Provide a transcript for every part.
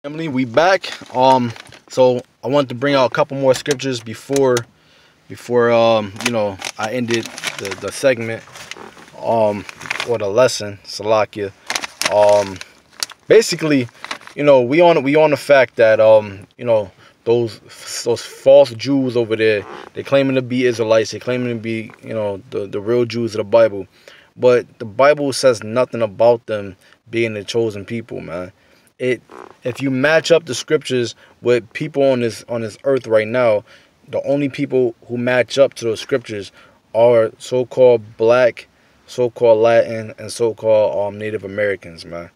Family, we back. So I wanted to bring out a couple more scriptures before I ended the segment or the lesson, Salakia. Um, Basically, we on the fact that those those false Jews over there, they claiming to be Israelites, they claiming to be the real Jews of the Bible, but the Bible says nothing about them being the chosen people, man. It If you match up the scriptures with people on this earth right now, the only people who match up to those scriptures are so-called black, so-called Latin, and so-called Native Americans, man.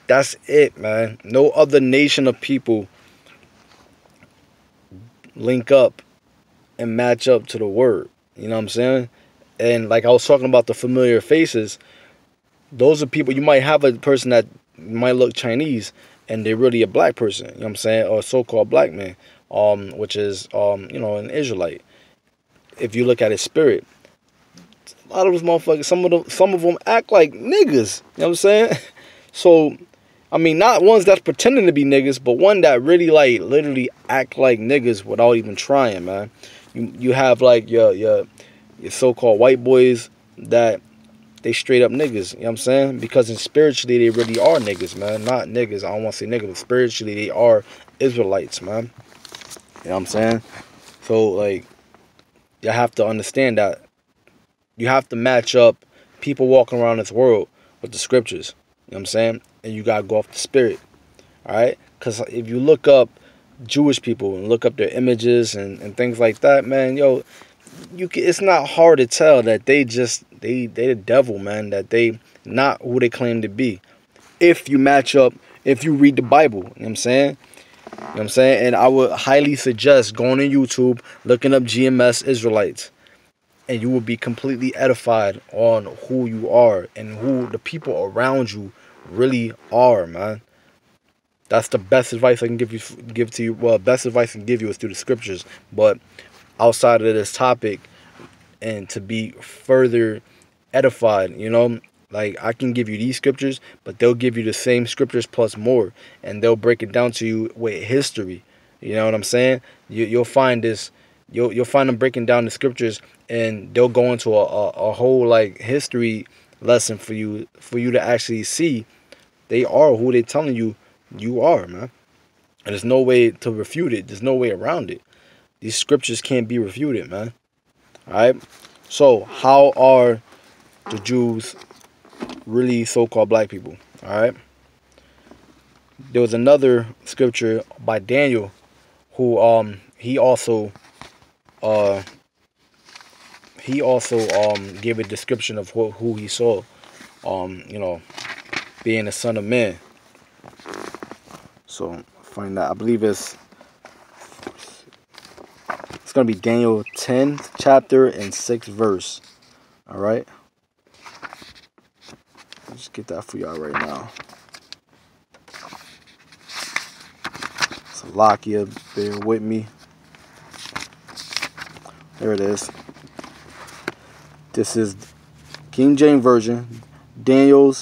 That's it, man. No other nation of people link up and match up to the word. You know what I'm saying? And like I was talking about the familiar faces, those are people. You might have a person that might look Chinese and they're really a black person. You know what I'm saying? Or a so-called black man, which is an Israelite. If you look at his spirit, a lot of those motherfuckers, some of them act like niggas. You know what I'm saying? So I mean, not ones that's pretending to be niggas, but one that really like literally act like niggas without even trying, man. You have like your so-called white boys that they straight up niggas. You know what I'm saying? Because spiritually they really are niggas, man. Not niggas. I don't want to say niggas, but spiritually they are Israelites, man. You know what I'm saying? So like, you have to understand that you have to match up people walking around this world with the scriptures. You know what I'm saying? And you gotta go off the spirit. Alright? Because if you look up Jewish people and look up their images and things like that, man, it's not hard to tell that they the devil, man, that they not who they claim to be. If you match up, if you read the Bible, you know what I'm saying? You know what I'm saying? And I would highly suggest going on YouTube, looking up GMS Israelites, and you will be completely edified on who you are and who the people around you really are, man. That's the best advice I can give to you. Well, best advice I can give you is through the scriptures. But outside of this topic, and to be further edified, like I can give you these scriptures, but they'll give you the same scriptures plus more, and they'll break it down to you with history. You know what I'm saying? You'll find this. You'll find them breaking down the scriptures, and they'll go into a whole like history lesson for you to actually see they are who they're telling you you are, man. And there's no way to refute it. There's no way around it. These scriptures can't be refuted, man. All right. So how are the Jews really so-called black people? All right. There was another scripture by Daniel, who he also gave a description of who he saw, being the Son of Man. So find that. I believe it's gonna be Daniel 10th chapter and 6th verse. All right. I'll just get that for y'all right now. Salakia, bear with me. There it is. This is King James Version, Daniel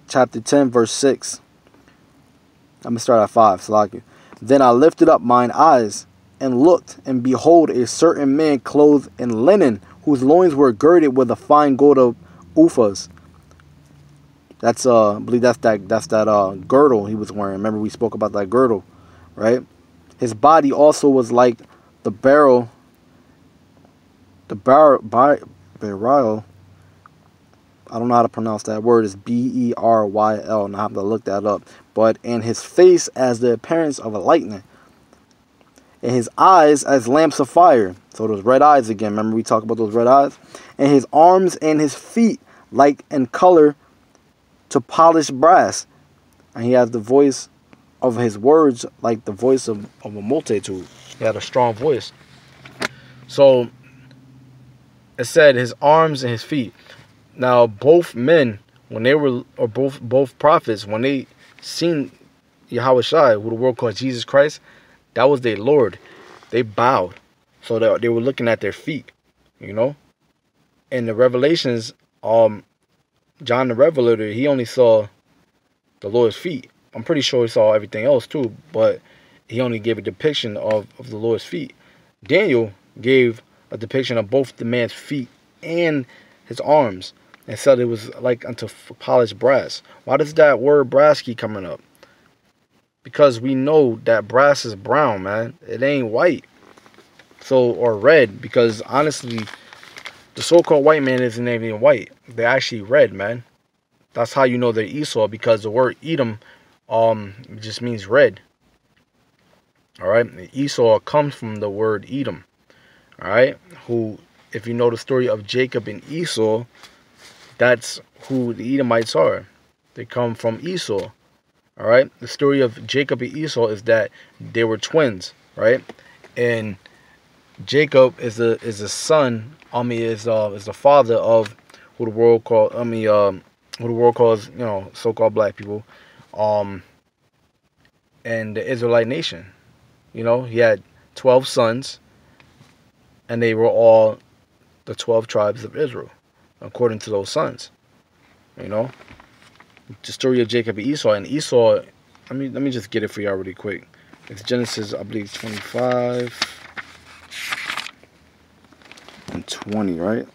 chapter 10 verse 6. I'm gonna start at 5. Salakia. Then I lifted up mine eyes and looked, and behold, a certain man clothed in linen, whose loins were girded with a fine gold of Uphaz. That's I believe that's that girdle he was wearing. Remember we spoke about that girdle, right? His body also was like the beryl. I don't know how to pronounce that word. It's Beryl, and I have to look that up. But and his face as the appearance of a lightning, and his eyes as lamps of fire. So those red eyes again. Remember we talked about those red eyes. And his arms and his feet like in color to polished brass. And he has the voice of his words like the voice of a multitude. He had a strong voice. So it said his arms and his feet. Now both men, when they were, or both prophets, when they seen Yahweh Shai, who the world calls Jesus Christ, that was their Lord. They bowed. So they were looking at their feet, In the Revelations, John the Revelator, he only saw the Lord's feet. I'm pretty sure he saw everything else too, but he only gave a depiction of the Lord's feet. Daniel gave a depiction of both the man's feet and his arms, and said it was like unto polished brass. Why does that word brass keep coming up? Because we know that brass is brown, man. It ain't white. So, or red, because honestly, the so-called white man isn't even white. They're actually red, man. That's how you know they're Esau, because the word Edom just means red. Alright? Esau comes from the word Edom. Alright? Who, if you know the story of Jacob and Esau, that's who the Edomites are. They come from Esau. Alright? The story of Jacob and Esau is that they were twins, right? And Jacob is the son, is the father of who the world calls so-called black people, and the Israelite nation. You know, he had 12 sons, and they were all the 12 tribes of Israel, according to those sons. You know, the story of Jacob and Esau. And Esau, let me just get it for y'all really quick. It's Genesis, I believe, 25 and 20, right?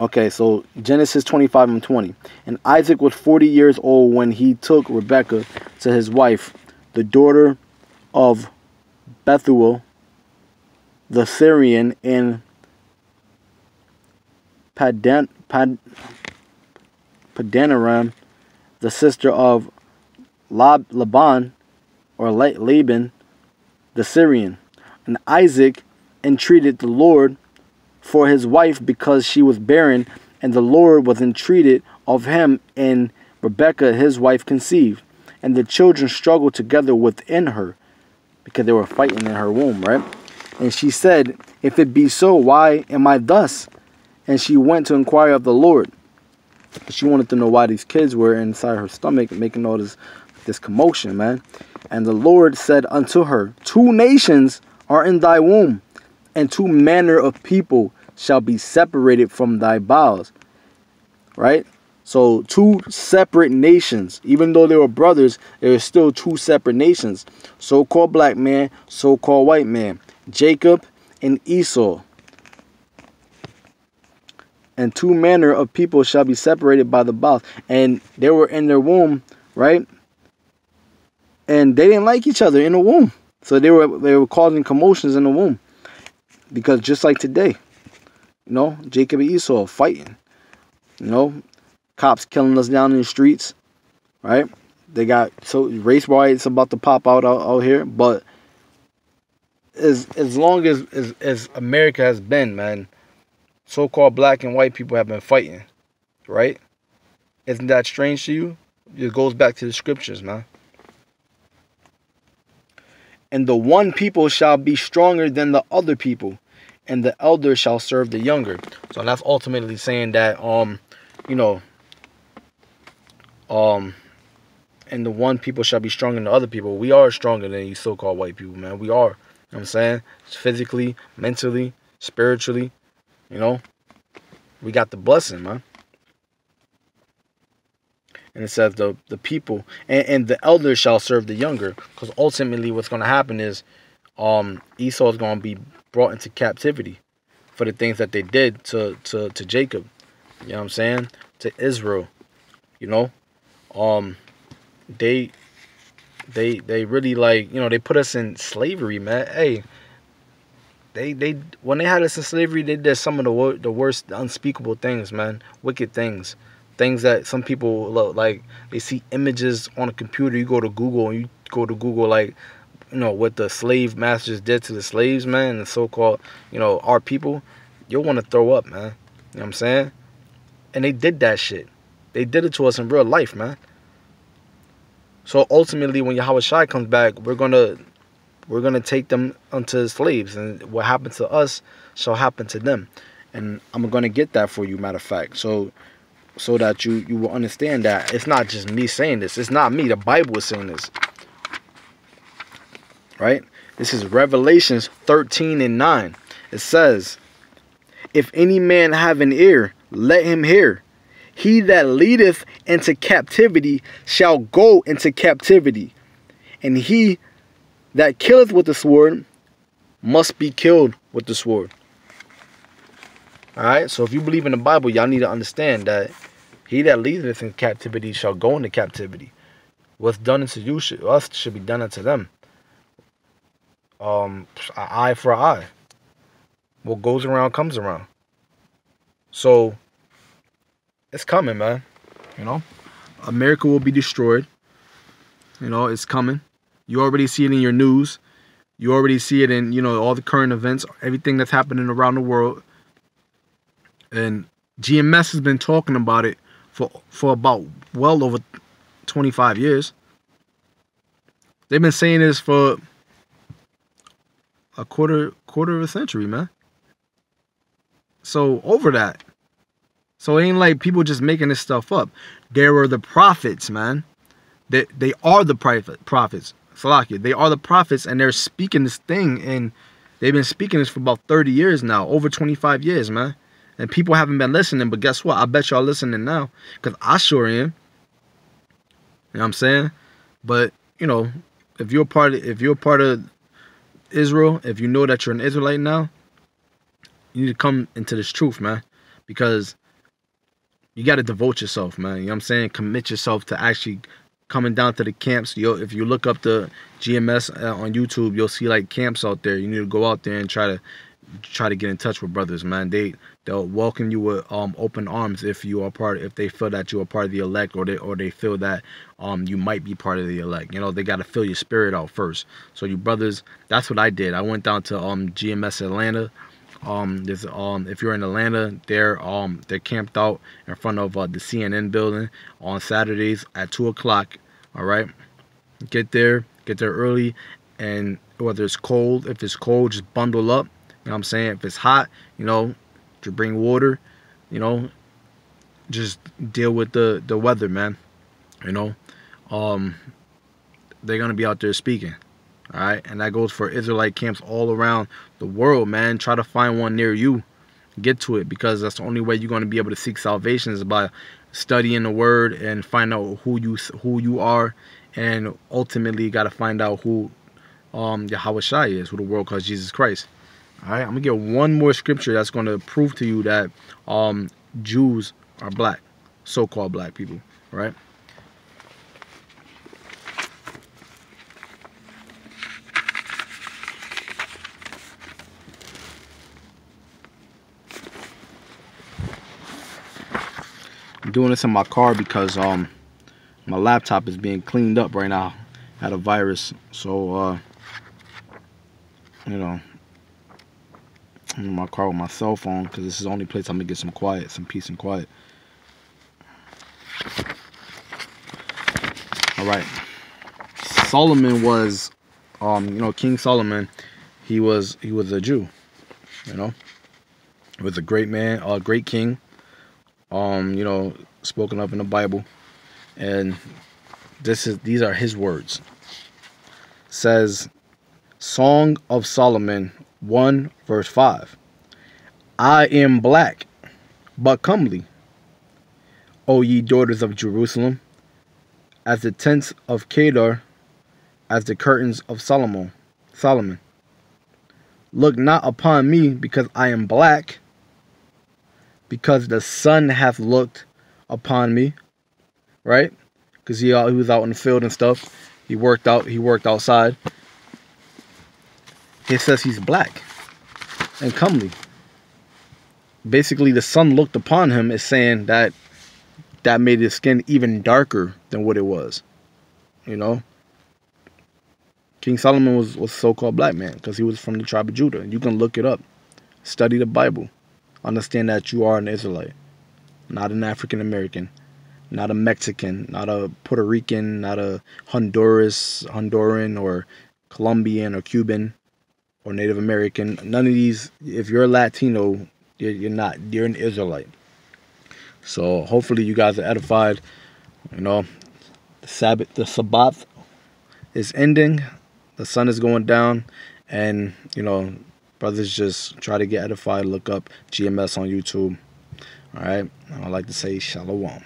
Okay, so Genesis 25 and 20. And Isaac was 40 years old when he took Rebekah to his wife, the daughter of Bethuel the Syrian, in Padanaram, the sister of Laban, or Laban the Syrian. And Isaac entreated the Lord for his wife because she was barren, and the Lord was entreated of him, and Rebekah his wife conceived. And the children struggled together within her, because they were fighting in her womb, right? And she said, if it be so, why am I thus? And she went to inquire of the Lord. She wanted to know why these kids were inside her stomach, making all this commotion, man. And the Lord said unto her, 2 nations are in thy womb, and 2 manner of people shall be separated from thy bowels. Right? So 2 separate nations. Even though they were brothers, there were still 2 separate nations. So-called black man, so-called white man. Jacob and Esau. And 2 manner of people shall be separated by the bowels. And they were in their womb, right? And they didn't like each other in the womb. So they were causing commotions in the womb. Because just like today, you know, Jacob and Esau fighting. You know, cops killing us down in the streets, right? They got race riots about to pop out here. But as long as America has been, man, so-called black and white people have been fighting, right? Isn't that strange to you? It goes back to the scriptures, man. And the one people shall be stronger than the other people, and the elder shall serve the younger. So that's ultimately saying that, you know, and the one people shall be stronger than the other people. We are stronger than these so-called white people, man. We are. You know what I'm saying? Physically, mentally, spiritually, you know. We got the blessing, man. And it says the people and the elder shall serve the younger, because ultimately what's going to happen is Esau is going to be brought into captivity for the things that they did to Jacob. You know what I'm saying? To Israel. You know, they really, like, you know, they put us in slavery, man. Hey, they when they had us in slavery, they did some of the worst, unspeakable things, man. Wicked things. Things that some people look like, they see images on a computer. You go to Google, like, you know, what the slave masters did to the slaves, man, and the so-called, you know, our people. You'll want to throw up, man. You know what I'm saying? And they did that shit. They did it to us in real life, man. So ultimately, when Yahweh Shai comes back, we're gonna take them unto slaves, and what happened to us shall happen to them. And I'm gonna get that for you, matter of fact. So that you will understand that it's not just me saying this. It's not me. The Bible is saying this. Right? This is Revelations 13:9. It says, if any man have an ear, let him hear. he that leadeth into captivity shall go into captivity, and he that killeth with the sword must be killed with the sword. Alright, so if you believe in the Bible, y'all need to understand that he that leadeth in captivity shall go into captivity. What's done unto you should be done unto them. An eye for an eye. What goes around comes around. So it's coming, man. You know, America will be destroyed. You know, it's coming. You already see it in your news. You already see it in, you know, all the current events, everything that's happening around the world. And GMS has been talking about it for about well over 25 years. They've been saying this for a quarter of a century, man. So over that. So it ain't like people just making this stuff up. There are the prophets, man. They are the prophets. Salakia. They are the prophets, and they're speaking this thing, and they've been speaking this for about 30 years now, over 25 years, man. And people haven't been listening, but guess what? I bet y'all listening now, because I sure am. You know what I'm saying? But, you know, if you're part of Israel, if you know that you're an Israelite now, you need to come into this truth, man. Because you got to devote yourself, man. You know what I'm saying? Commit yourself to actually coming down to the camps. If you look up the GMS on YouTube, you'll see like camps out there. You need to go out there and try to get in touch with brothers, man. They'll welcome you with open arms if they feel that you are part of the elect, or they feel that you might be part of the elect. You know, they got to feel your spirit out first. So you brothers, that's what I did. I went down to GMS Atlanta. If you're in Atlanta, they're camped out in front of the CNN building on Saturdays at 2 o'clock. All right, get there early, and whether it's cold, if it's cold, just bundle up. You know what I'm saying? If it's hot, you know, to bring water. You know, just deal with the weather, man. You know, they're gonna be out there speaking. All right, and that goes for Israelite camps all around the world, man. Try to find one near you. Get to it, because that's the only way you're going to be able to seek salvation, is by studying the word and find out who you are, and ultimately you got to find out who Yahweh Shai is, who the world calls Jesus Christ. All right, I'm gonna get one more scripture that's going to prove to you that Jews are black, so-called black people. Right? I'm doing this in my car because my laptop is being cleaned up right now. Had a virus, so you know, I'm in my car with my cell phone, because this is the only place I'm gonna get some peace and quiet. All right, Solomon was, you know, King Solomon. He was a Jew. You know, he was a great man, a great king. You know, spoken of in the Bible, and these are his words. It says, Song of Solomon 1 verse 5. I am black, but comely, O ye daughters of Jerusalem, as the tents of Kedar, as the curtains of Solomon. Look not upon me, because I am black, because the sun hath looked upon me. Right? Because he was out in the field and stuff. He worked outside. He says he's black and comely. Basically, the sun looked upon him, is saying that made his skin even darker than what it was. You know? King Solomon was a so-called black man, because he was from the tribe of Judah. You can look it up. Study the Bible. Understand that you are an Israelite, not an African American, not a Mexican, not a Puerto Rican, not a Honduran, or Colombian, or Cuban, or Native American. None of these. If you're a Latino, you're not. You're an Israelite. So hopefully you guys are edified. You know, the Sabbath is ending. The sun is going down, and you know, brothers, just try to get edified. Look up GMS on YouTube. All right. I would like to say shalom.